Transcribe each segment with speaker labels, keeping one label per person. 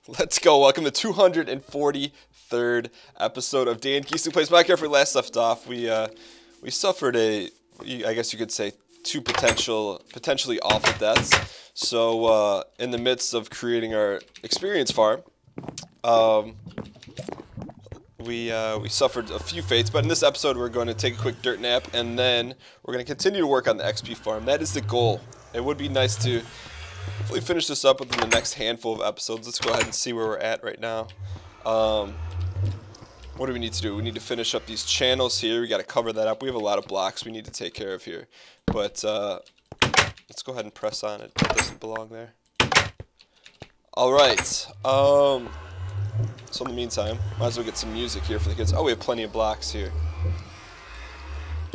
Speaker 1: Let's go. Welcome to 243rd episode of Gheesling Plays Minecraft. Where we last left off, we suffered I guess you could say, two potentially awful deaths. So in the midst of creating our experience farm, we suffered a few fates. But in this episode, we're going to take a quick dirt nap, and then we're going to continue to work on the XP farm. That is the goal. It would be nice to hopefully finish this up within the next handful of episodes. Let's go ahead and see where we're at right now. What do we need to do? We need to finish up these channels here. We got to cover that up. We have a lot of blocks we need to take care of here. But let's go ahead and press on it. It doesn't belong there. Alright. So in the meantime, might as well get some music here for the kids. Oh, we have plenty of blocks here.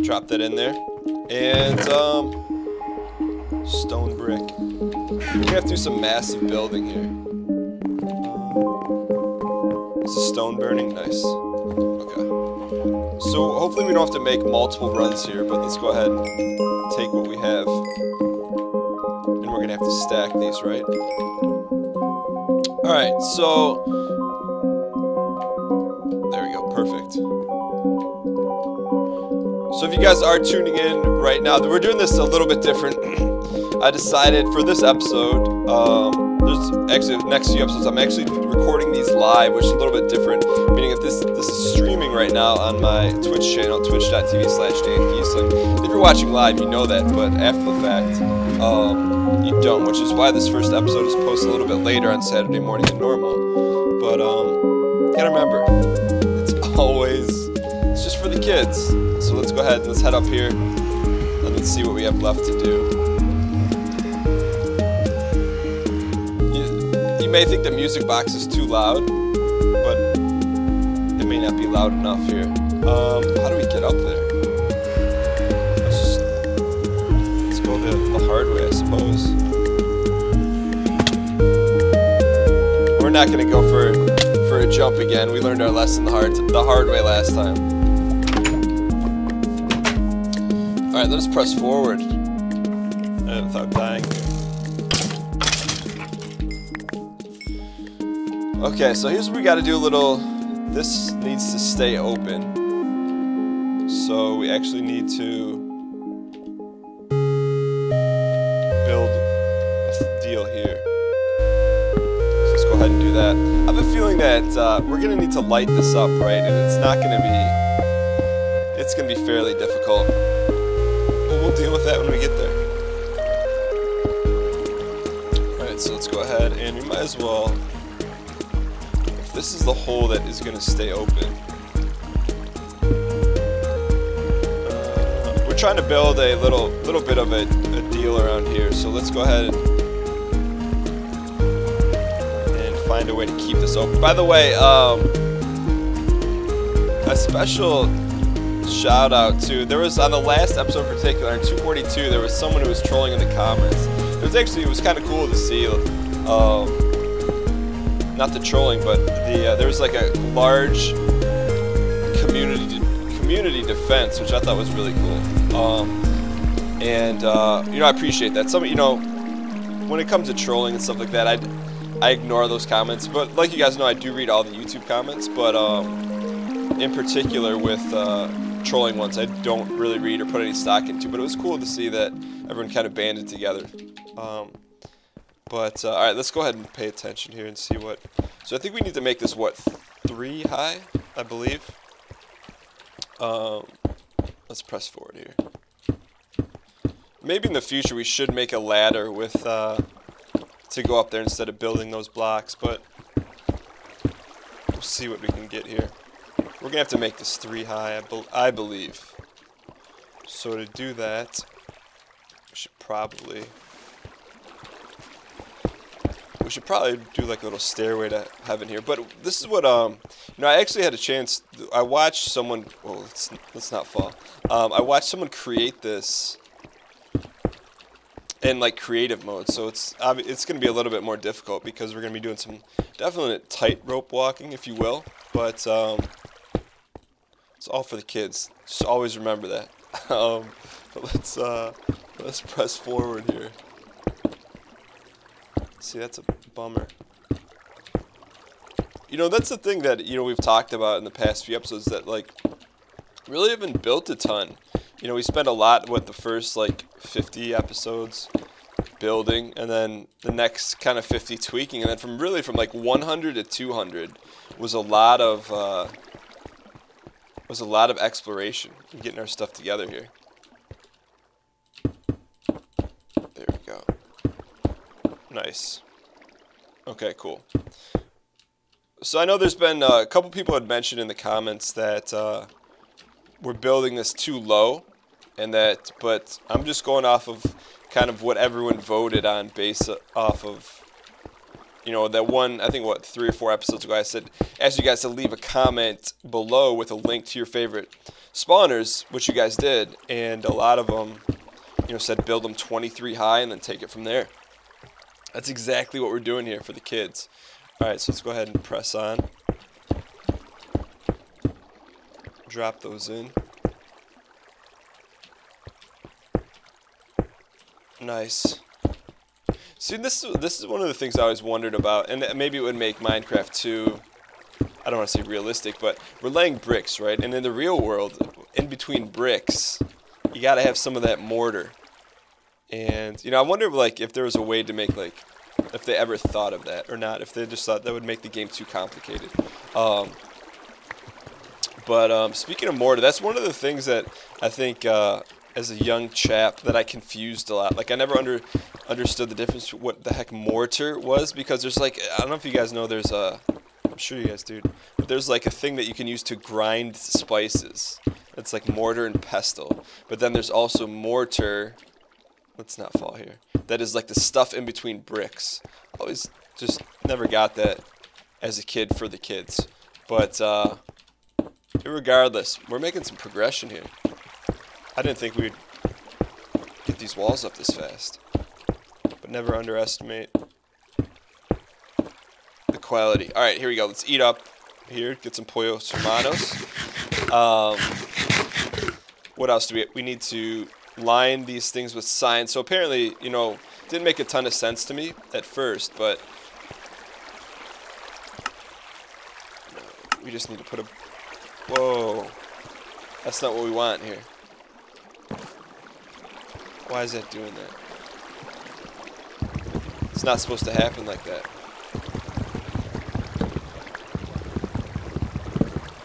Speaker 1: Drop that in there. And stone brick. We have to do some massive building here. Is the stone burning? Nice. Okay. So hopefully we don't have to make multiple runs here, but let's go ahead and take what we have. And we're going to have to stack these, right? Alright, so there we go. Perfect. So if you guys are tuning in right now, we're doing this a little bit different. I decided for this episode, there's actually the next few episodes, I'm actually recording these live, which is a little bit different, meaning that this is streaming right now on my Twitch channel, twitch.tv/dangheesling. If you're watching live, you know that, but after the fact, you don't, which is why this first episode is posted a little bit later on Saturday morning than normal. But, you gotta remember, it's just for the kids. So let's go ahead and let's head up here, and let's see what we have left to do. You may think the music box is too loud, but it may not be loud enough here. How do we get up there? Let's go the hard way, I suppose. We're not gonna go for a jump again. We learned our lesson the hard way last time. All right, let us press forward without dying. Okay, so here's what we got to do a little. This needs to stay open. So we actually need to build a deal here. So let's go ahead and do that. I have a feeling that we're going to need to light this up, right? And it's not going to be, it's going to be fairly difficult. But we'll deal with that when we get there. Alright, so let's go ahead and we might as well. This is the hole that is going to stay open. We're trying to build a little bit of a deal around here, so let's go ahead and find a way to keep this open. By the way, a special shout out to, there was on the last episode in particular, in 242, there was someone who was trolling in the comments. It was kind of cool to see. Not the trolling, but there was like a large community defense, which I thought was really cool. You know, I appreciate that. You know, when it comes to trolling and stuff like that, I ignore those comments. But like you guys know, I do read all the YouTube comments. But in particular with trolling ones, I don't really read or put any stock into. But it was cool to see that everyone kind of banded together. But, alright, let's go ahead and pay attention here and see what... So I think we need to make this, what, 3 high, I believe? Let's press forward here. Maybe in the future we should make a ladder with, to go up there instead of building those blocks, but... We'll see what we can get here. We're going to have to make this 3 high, I believe. So to do that, we should probably do like a little stairway to heaven here. But this is what, you know, I actually had a chance, I watched someone, oh, let's not fall. I watched someone create this in like creative mode. So it's going to be a little bit more difficult because we're going to be doing some definite tightrope walking, if you will. But it's all for the kids. Just always remember that. But let's press forward here. See, that's a bummer. You know, that's the thing that, you know, we've talked about in the past few episodes, that, like, really haven't built a ton. You know, we spent a lot, what, the first, like, 50 episodes building, and then the next kind of 50 tweaking, and then from like 100 to 200 was a lot of exploration and getting our stuff together here. There we go. Nice. Okay, cool. So I know there's been a couple people had mentioned in the comments that we're building this too low, and that, but I'm just going off of kind of what everyone voted on, based off of, you know, that one, I think, what, 3 or 4 episodes ago, I said, asked you guys to leave a comment below with a link to your favorite spawners, which you guys did, and a lot of them, you know, said build them 23 high and then take it from there. That's exactly what we're doing here for the kids. Alright, so let's go ahead and press on. Drop those in. Nice. See, this is one of the things I always wondered about, and maybe it would make Minecraft too, I don't want to say realistic, but we're laying bricks, right? And in the real world, in between bricks, you gotta have some of that mortar. And, you know, I wonder, like, if there was a way to make, like, if they ever thought of that or not, if they just thought that would make the game too complicated. Speaking of mortar, that's one of the things that I think, as a young chap, that I confused a lot. Like, I never understood the difference, what the heck mortar was, because there's, like, I don't know if you guys know, there's a, I'm sure you guys do, but there's, like, a thing that you can use to grind spices. It's like mortar and pestle. But then there's also mortar, let's not fall here, that is like the stuff in between bricks. Always just never got that as a kid for the kids. But regardless, we're making some progression here. I didn't think we'd get these walls up this fast, but never underestimate the quality. Alright, here we go. Let's eat up here, get some pollos hermanos. What else do we need to line these things with signs. So apparently, you know, didn't make a ton of sense to me at first, but we just need to put a, whoa, that's not what we want here. Why is that doing that? It's not supposed to happen like that.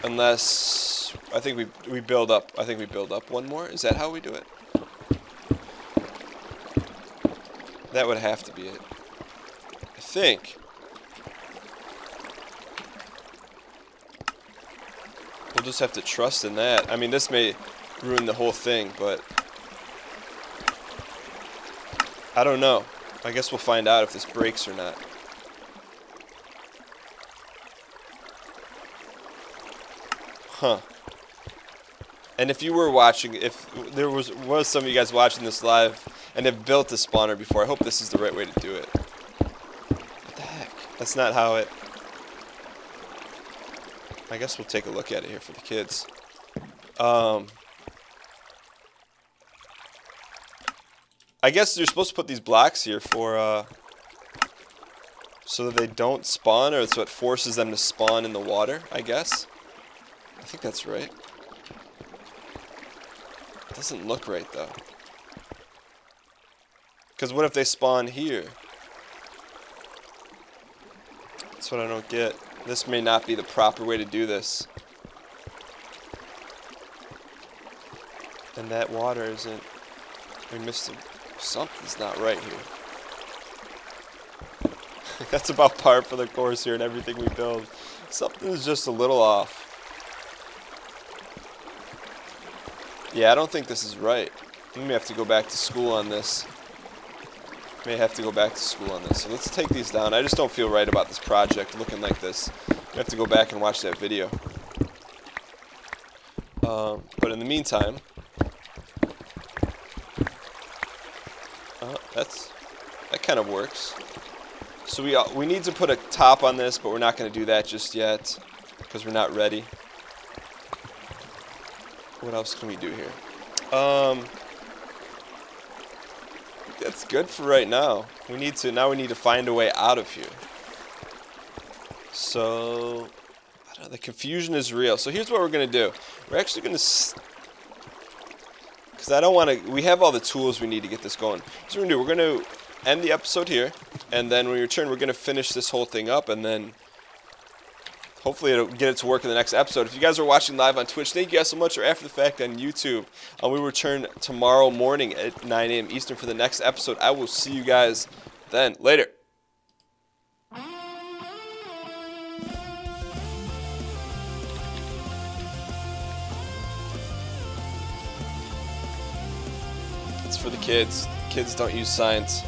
Speaker 1: Unless, I think we build up, I think we build up one more. Is that how we do it? That would have to be it, I think. We'll just have to trust in that. I mean, this may ruin the whole thing, but I don't know. I guess we'll find out if this breaks or not. Huh. And if you were watching, if there was some of you guys watching this live and have built a spawner before, I hope this is the right way to do it. What the heck? That's not how it... I guess we'll take a look at it here for the kids. I guess you're supposed to put these blocks here for, so that they don't spawn, or so it forces them to spawn in the water, I guess. I think that's right. It doesn't look right, though. Because what if they spawn here? That's what I don't get. This may not be the proper way to do this. And that water isn't... We missed it. Something's not right here. That's about par for the course here in everything we build. Something's just a little off. Yeah, I don't think this is right. We may have to go back to school on this. So let's take these down. I just don't feel right about this project looking like this. You have to go back and watch that video. But in the meantime, that kind of works. So we need to put a top on this, but we're not going to do that just yet because we're not ready. What else can we do here? That's good for right now. We need to find a way out of here. So, I don't know, the confusion is real. So here's what we're going to do. We're actually going to, because I don't want to, we have all the tools we need to get this going. So we're going to end the episode here, and then when we return, we're going to finish this whole thing up, and then hopefully it'll get it to work in the next episode. If you guys are watching live on Twitch, thank you guys so much, or after the fact on YouTube. We will return tomorrow morning at 9 a.m. Eastern for the next episode. I will see you guys then. Later. It's for the kids. Kids don't use science.